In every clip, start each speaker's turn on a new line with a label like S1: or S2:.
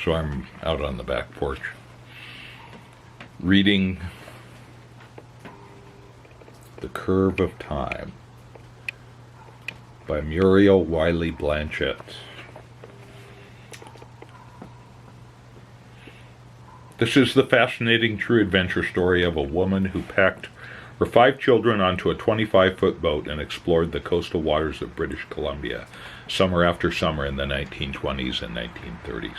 S1: So I'm out on the back porch reading The Curve of Time by Muriel Wiley Blanchett. This is the fascinating true adventure story of a woman who packed her 5 children onto a 25-foot boat and explored the coastal waters of British Columbia, summer after summer in the 1920s and 1930s.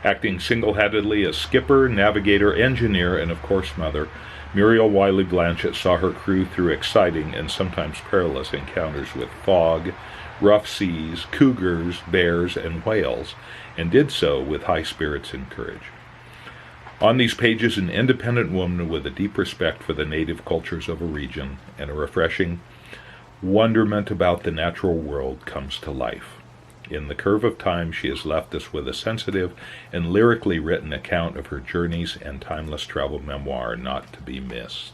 S1: Acting single-handedly as skipper, navigator, engineer, and of course mother, Muriel Wiley Blanchett saw her crew through exciting and sometimes perilous encounters with fog, rough seas, cougars, bears, and whales, and did so with high spirits and courage. On these pages, an independent woman with a deep respect for the native cultures of a region and a refreshing wonderment about the natural world comes to life. In The Curve of Time, she has left us with a sensitive and lyrically written account of her journeys and timeless travel memoir not to be missed.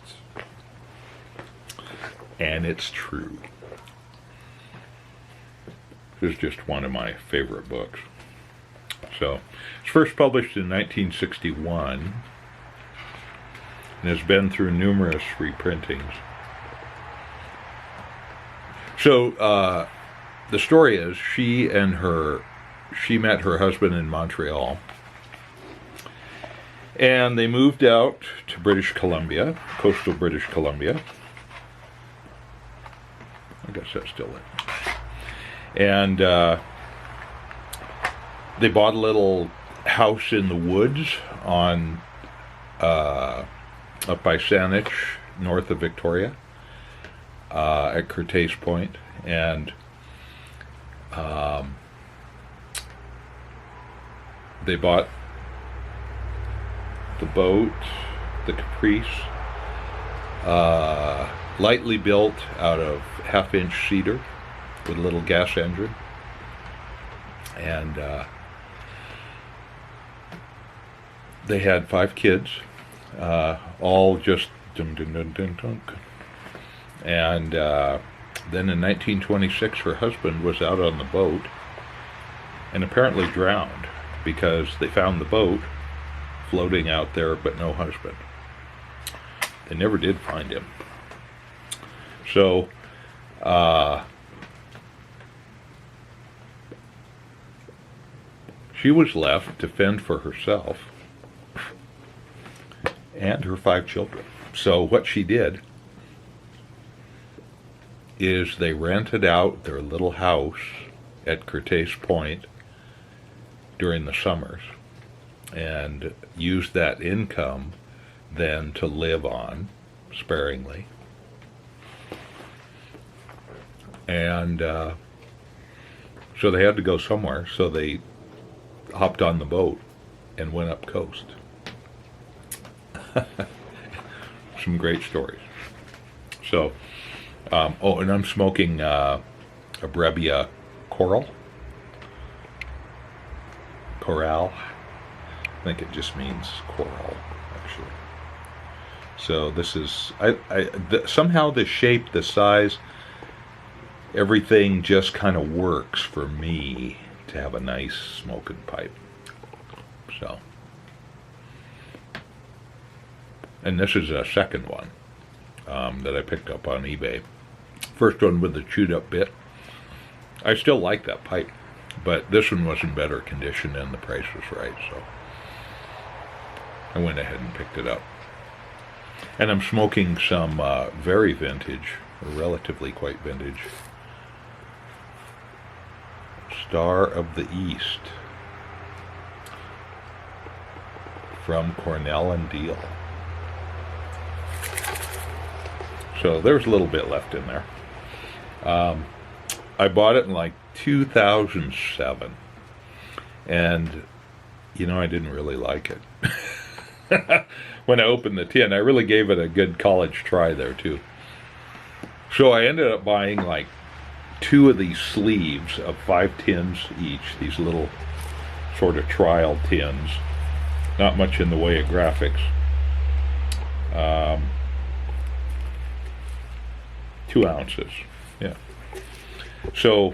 S1: And it's true. This is just one of my favorite books. So, it's first published in 1961 and has been through numerous reprintings. So, the story is she met her husband in Montreal, and they moved out to British Columbia, coastal British Columbia. I guess that's still it. And they bought a little house in the woods on up by Saanich, north of Victoria, at Curtis Point, and they bought the boat, the Caprice, lightly built out of half-inch cedar with a little gas engine, and they had 5 kids, all just dunk. And then in 1926, her husband was out on the boat and apparently drowned because they found the boat floating out there but no husband. They never did find him. So, she was left to fend for herself and her 5 children. So what she did is they rented out their little house at Curtis Point during the summers and used that income then to live on sparingly. And so they had to go somewhere, so they hopped on the boat and went up coast. Some great stories. So, and I'm smoking a Brebbia Coral. I think it just means coral, actually. So this is, somehow the shape, the size, everything just kind of works for me to have a nice smoking pipe. So, and this is a second one that I picked up on eBay. First one with the chewed up bit. I still like that pipe, but this one was in better condition and the price was right, so I went ahead and picked it up. And I'm smoking some very vintage, or relatively quite vintage, Star of the East from Cornell and Deal. So there's a little bit left in there. I bought it in like 2007, and I didn't really like it. When I opened the tin, I really gave it a good college try there too. So I ended up buying like 2 of these sleeves of 5 tins each, these little sort of trial tins, not much in the way of graphics. 2 ounces, yeah. So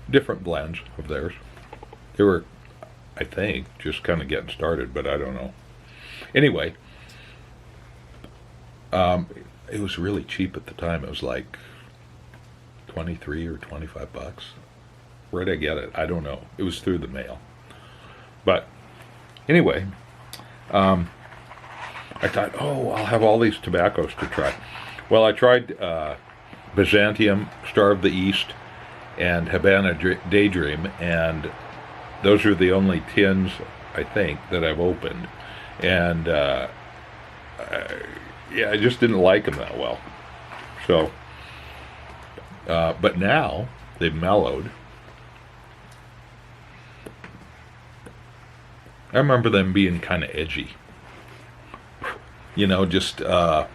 S1: different blends of theirs. They were, I think, just kind of getting started, but I don't know. Anyway, it was really cheap at the time. It was like 23 or 25 bucks. Where'd I get it? I don't know. It was through the mail. But anyway, I thought, oh, I'll have all these tobaccos to try. Well, I tried Byzantium, Star of the East, and Havana Daydream, and those are the only tins, I think, that I've opened. And yeah, I just didn't like them that well. So, but now they've mellowed. I remember them being kind of edgy. You know, just not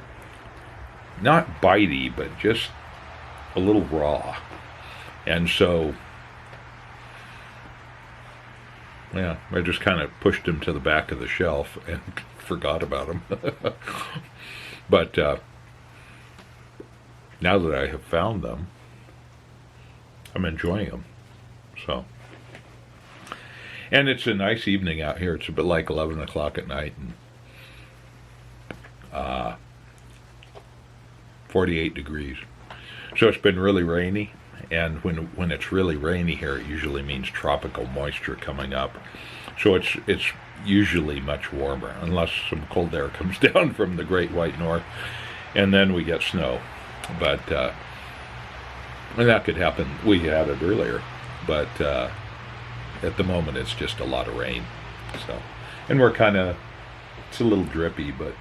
S1: bitey, but just a little raw. And so, yeah, I just kind of pushed them to the back of the shelf and forgot about them. But now that I have found them, I'm enjoying them. So, and it's a nice evening out here. It's a bit like 11 o'clock at night, and 48 degrees. So it's been really rainy, and when it's really rainy here, it usually means tropical moisture coming up. So it's usually much warmer, unless some cold air comes down from the Great White North, and then we get snow. But and that could happen. We had it earlier, but at the moment it's just a lot of rain. So, and we're kind of, it's a little drippy, but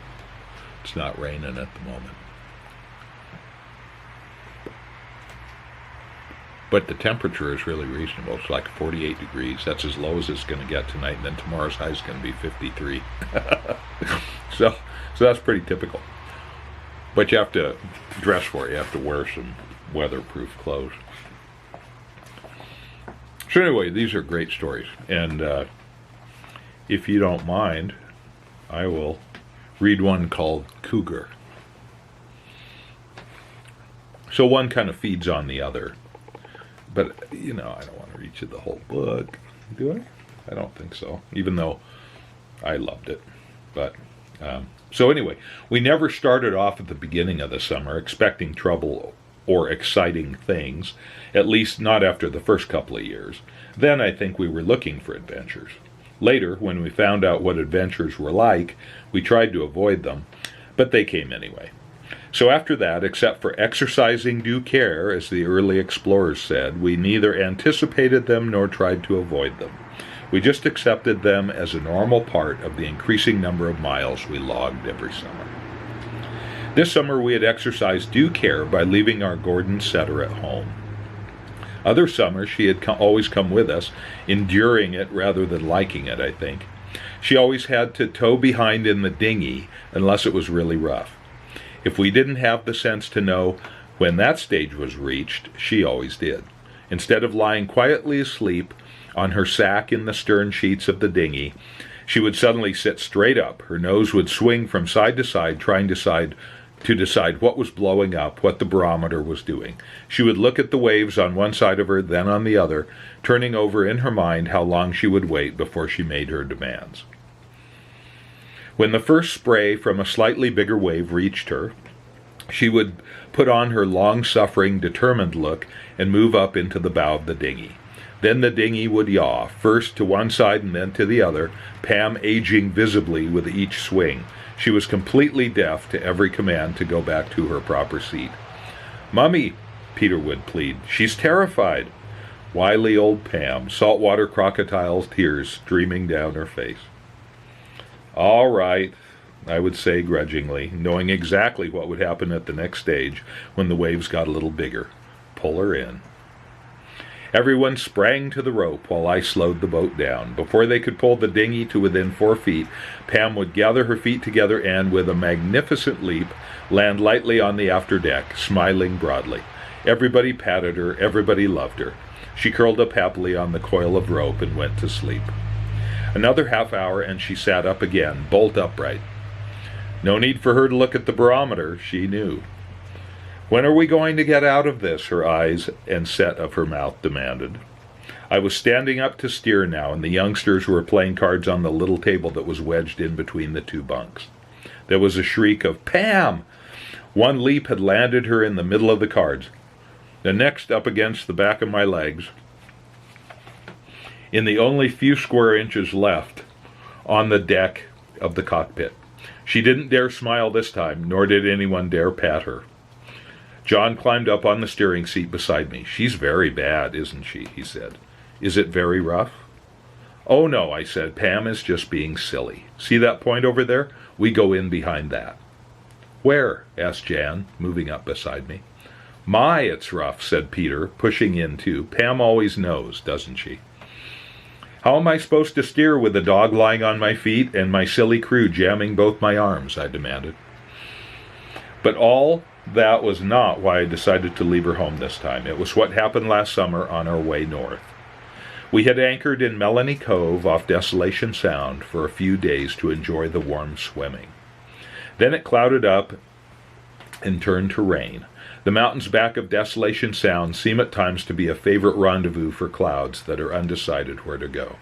S1: it's not raining at the moment. But the temperature is really reasonable. It's like 48 degrees. That's as low as it's going to get tonight. And then tomorrow's high is going to be 53. So that's pretty typical. But you have to dress for it. You have to wear some weatherproof clothes. So anyway, these are great stories. And if you don't mind, I will read one called Cougar. So one kind of feeds on the other. But, you know, I don't want to read you the whole book. Do I? I don't think so. Even though I loved it. But, so anyway, we never started off at the beginning of the summer expecting trouble or exciting things. At least not after the first couple of years. Then I think we were looking for adventures. Later, when we found out what adventures were like, we tried to avoid them. But they came anyway. So after that, except for exercising due care, as the early explorers said, we neither anticipated them nor tried to avoid them. We just accepted them as a normal part of the increasing number of miles we logged every summer. This summer we had exercised due care by leaving our Gordon setter at home. Other summers she had always come with us, enduring it rather than liking it, I think. She always had to tow behind in the dinghy unless it was really rough. If we didn't have the sense to know when that stage was reached, she always did. Instead of lying quietly asleep on her sack in the stern sheets of the dinghy, she would suddenly sit straight up. Her nose would swing from side to side, trying to decide what was blowing up, what the barometer was doing. She would look at the waves on one side of her, then on the other, turning over in her mind how long she would wait before she made her demands. When the first spray from a slightly bigger wave reached her, she would put on her long-suffering, determined look and move up into the bow of the dinghy. Then the dinghy would yaw, first to one side and then to the other, Pam aging visibly with each swing. She was completely deaf to every command to go back to her proper seat. "Mummy," Peter would plead, "she's terrified." Wily old Pam, saltwater crocodile's tears streaming down her face. "All right," I would say grudgingly, knowing exactly what would happen at the next stage when the waves got a little bigger. Pull her in. Everyone sprang to the rope while I slowed the boat down. Before they could pull the dinghy to within 4 feet, Pam would gather her feet together and, with a magnificent leap, land lightly on the after deck, smiling broadly. Everybody patted her, everybody loved her. She curled up happily on the coil of rope and went to sleep. Another half hour and she sat up again, bolt upright. No need for her to look at the barometer, she knew. "When are we going to get out of this?" her eyes and set of her mouth demanded. I was standing up to steer now, and the youngsters were playing cards on the little table that was wedged in between the two bunks. There was a shriek of, "Pam!" One leap had landed her in the middle of the cards. The next up against the back of my legs, in the only few square inches left on the deck of the cockpit. She didn't dare smile this time, nor did anyone dare pat her. John climbed up on the steering seat beside me. "She's very bad, isn't she?" he said. "Is it very rough?" "Oh, no," I said. "Pam is just being silly. See that point over there? We go in behind that." "Where?" asked Jan, moving up beside me. "My, it's rough," said Peter, pushing in too. "Pam always knows, doesn't she?" "How am I supposed to steer with the dog lying on my feet and my silly crew jamming both my arms?" I demanded. But all that was not why I decided to leave her home this time. It was what happened last summer on our way north. We had anchored in Melanie Cove off Desolation Sound for a few days to enjoy the warm swimming. Then it clouded up and turned to rain. The mountains back of Desolation Sound seem at times to be a favorite rendezvous for clouds that are undecided where to go.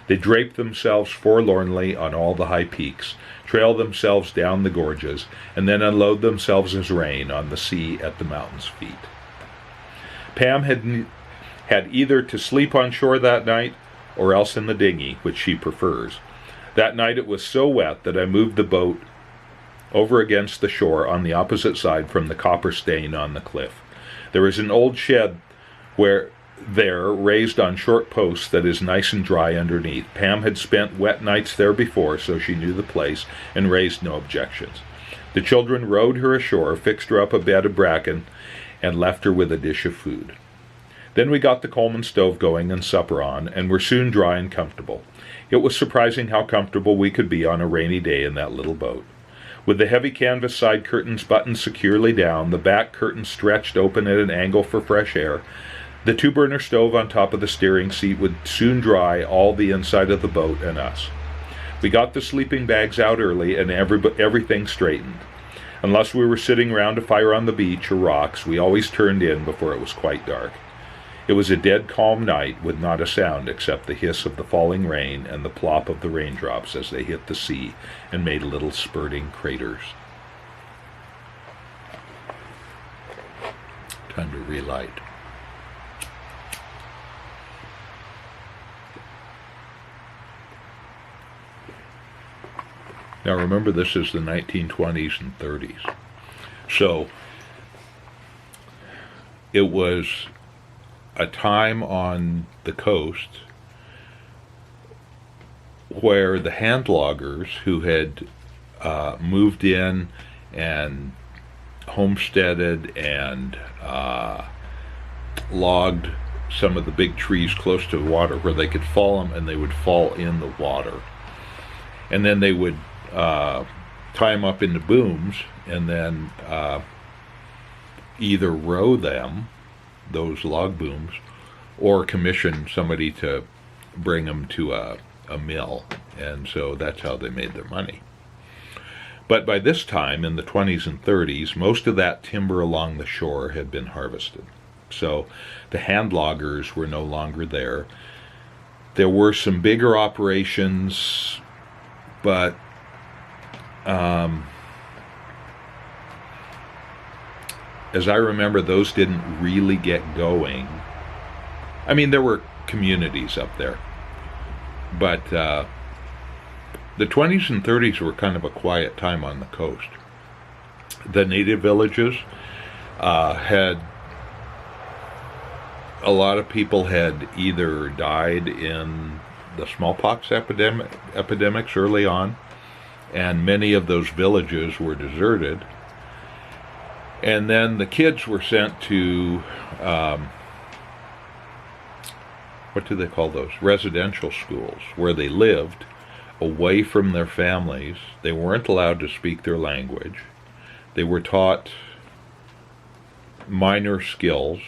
S1: They drape themselves forlornly on all the high peaks, trail themselves down the gorges, and then unload themselves as rain on the sea at the mountain's feet. Pam had either to sleep on shore that night or else in the dinghy, which she prefers. That night it was so wet that I moved the boat over against the shore on the opposite side from the copper stain on the cliff. There is an old shed raised on short posts that is nice and dry underneath. Pam had spent wet nights there before, so she knew the place and raised no objections. The children rowed her ashore, fixed her up a bed of bracken, and left her with a dish of food. Then we got the Coleman stove going and supper on, and were soon dry and comfortable. It was surprising how comfortable we could be on a rainy day in that little boat. With the heavy canvas side curtains buttoned securely down, the back curtains stretched open at an angle for fresh air, the two-burner stove on top of the steering seat would soon dry all the inside of the boat and us. We got the sleeping bags out early and everything straightened. Unless we were sitting round a fire on the beach or rocks, we always turned in before it was quite dark. It was a dead calm night with not a sound except the hiss of the falling rain and the plop of the raindrops as they hit the sea and made little spurting craters. Time to relight. Now remember, this is the 1920s and 30s. So it was a time on the coast where the hand loggers who had moved in and homesteaded and logged some of the big trees close to the water where they could fall them, and they would fall in the water. And then they would tie them up into booms and then either row them, those log booms, or commission somebody to bring them to a mill. And so that's how they made their money. But by this time, in the 20s and 30s, most of that timber along the shore had been harvested. So the hand loggers were no longer there. There were some bigger operations, but as I remember, those didn't really get going. I mean, there were communities up there, but the 20s and 30s were kind of a quiet time on the coast. The native villages had a lot of people had either died in the smallpox epidemics early on, and many of those villages were deserted. And then the kids were sent to, what do they call those? Residential schools, where they lived away from their families. They weren't allowed to speak their language. They were taught minor skills.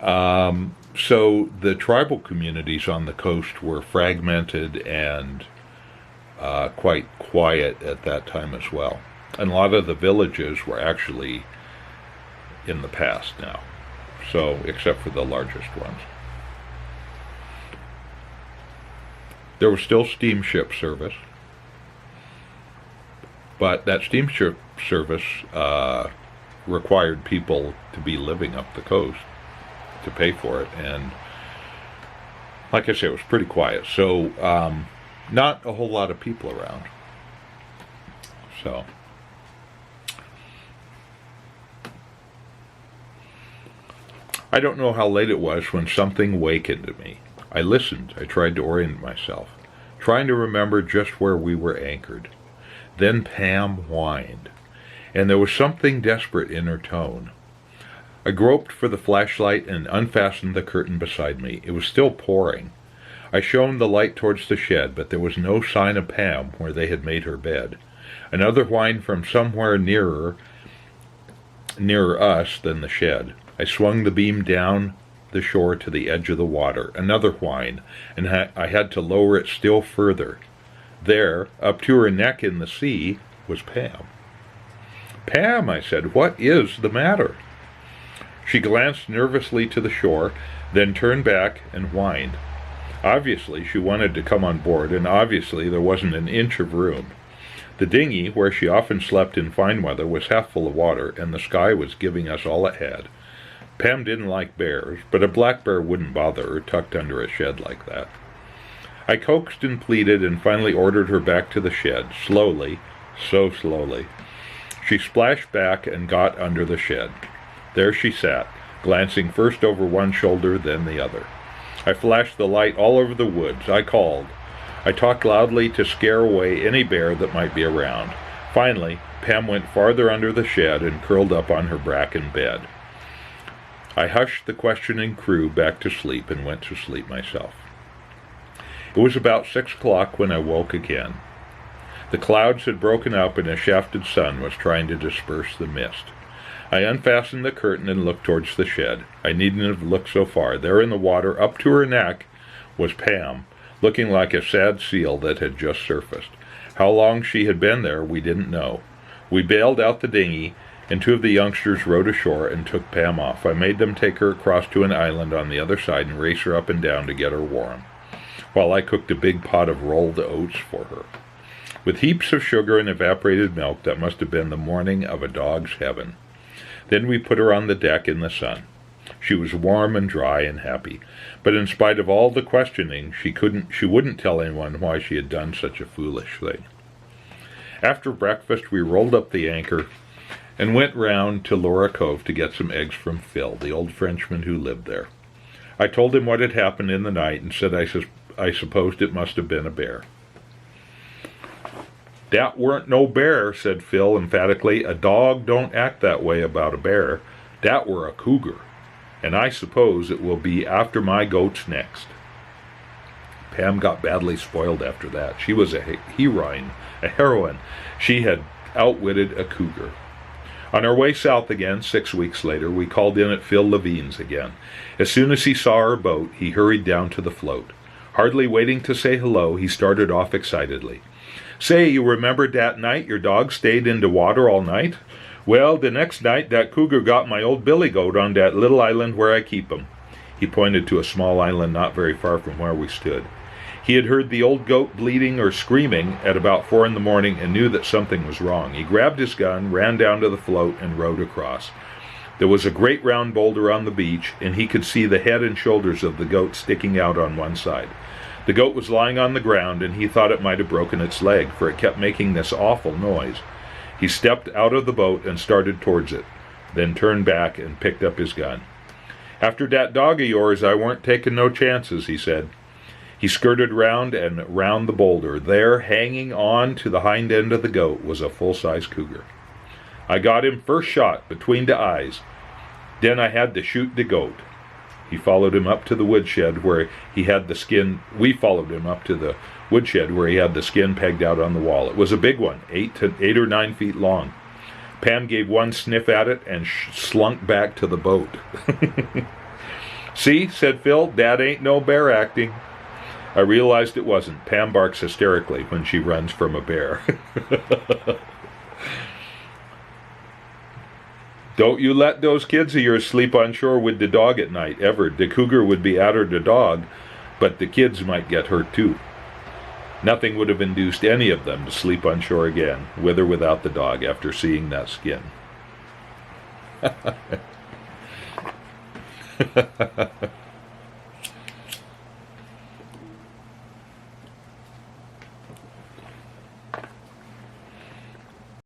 S1: So the tribal communities on the coast were fragmented and quite quiet at that time as well. And a lot of the villages were actually in the past now, so except for the largest ones. There was still steamship service, but that steamship service required people to be living up the coast to pay for it, and like I say, it was pretty quiet, so not a whole lot of people around. So I don't know how late it was when something wakened me. I listened. I tried to orient myself, trying to remember just where we were anchored. Then Pam whined, and there was something desperate in her tone. I groped for the flashlight and unfastened the curtain beside me. It was still pouring. I shone the light towards the shed, but there was no sign of Pam where they had made her bed. Another whine from somewhere nearer us than the shed. I swung the beam down the shore to the edge of the water. Another whine, and I had to lower it still further. There, up to her neck in the sea, was Pam. "Pam," I said, "what is the matter?" She glanced nervously to the shore, then turned back and whined. Obviously, she wanted to come on board, and obviously there wasn't an inch of room. The dinghy, where she often slept in fine weather, was half full of water, and the sky was giving us all it had. Pam didn't like bears, but a black bear wouldn't bother her tucked under a shed like that. I coaxed and pleaded and finally ordered her back to the shed, slowly, so slowly. She splashed back and got under the shed. There she sat, glancing first over one shoulder, then the other. I flashed the light all over the woods. I called. I talked loudly to scare away any bear that might be around. Finally, Pam went farther under the shed and curled up on her bracken bed. I hushed the questioning crew back to sleep and went to sleep myself. It was about 6 o'clock when I woke again. The clouds had broken up and a shafted sun was trying to disperse the mist. I unfastened the curtain and looked towards the shed. I needn't have looked so far. There in the water, up to her neck, was Pam, looking like a sad seal that had just surfaced. How long she had been there, we didn't know. We bailed out the dinghy, and 2 of the youngsters rowed ashore and took Pam off. I made them take her across to an island on the other side and race her up and down to get her warm, while I cooked a big pot of rolled oats for her. With heaps of sugar and evaporated milk, that must have been the morning of a dog's heaven. Then we put her on the deck in the sun. She was warm and dry and happy, but in spite of all the questioning, she wouldn't tell anyone why she had done such a foolish thing. After breakfast, we rolled up the anchor and went round to Laura Cove to get some eggs from Phil, the old Frenchman who lived there. I told him what had happened in the night and said I supposed it must have been a bear. "That weren't no bear," said Phil emphatically. "A dog don't act that way about a bear. That were a cougar, and I suppose it will be after my goats next." Pam got badly spoiled after that. She was a heroine. She had outwitted a cougar. On our way south again, 6 weeks later, we called in at Phil Levine's again. As soon as he saw our boat, he hurried down to the float. Hardly waiting to say hello, he started off excitedly. "Say, you remember dat night your dog stayed in de water all night? Well, the next night dat cougar got my old billy goat on dat little island where I keep him." He pointed to a small island not very far from where we stood. He had heard the old goat bleating or screaming at about 4 in the morning and knew that something was wrong. He grabbed his gun, ran down to the float, and rowed across. There was a great round boulder on the beach, and he could see the head and shoulders of the goat sticking out on one side. The goat was lying on the ground, and he thought it might have broken its leg, for it kept making this awful noise. He stepped out of the boat and started towards it, then turned back and picked up his gun. "After dat dog of yours, I weren't taking no chances," he said. He skirted round and round the boulder. There, hanging on to the hind end of the goat, was a full-size cougar. "I got him first shot, between the eyes. Then I had to shoot the goat." He followed him up to the woodshed where he had the skin. We followed him up to the woodshed where he had the skin pegged out on the wall. It was a big one, 8 or 9 feet long. Pam gave one sniff at it and slunk back to the boat. "See," said Phil, "that ain't no bear acting." I realized it wasn't. Pam barks hysterically when she runs from a bear. "Don't you let those kids of yours sleep on shore with the dog at night, ever. The cougar would be after the dog, but the kids might get hurt too." Nothing would have induced any of them to sleep on shore again, with or without the dog, after seeing that skin.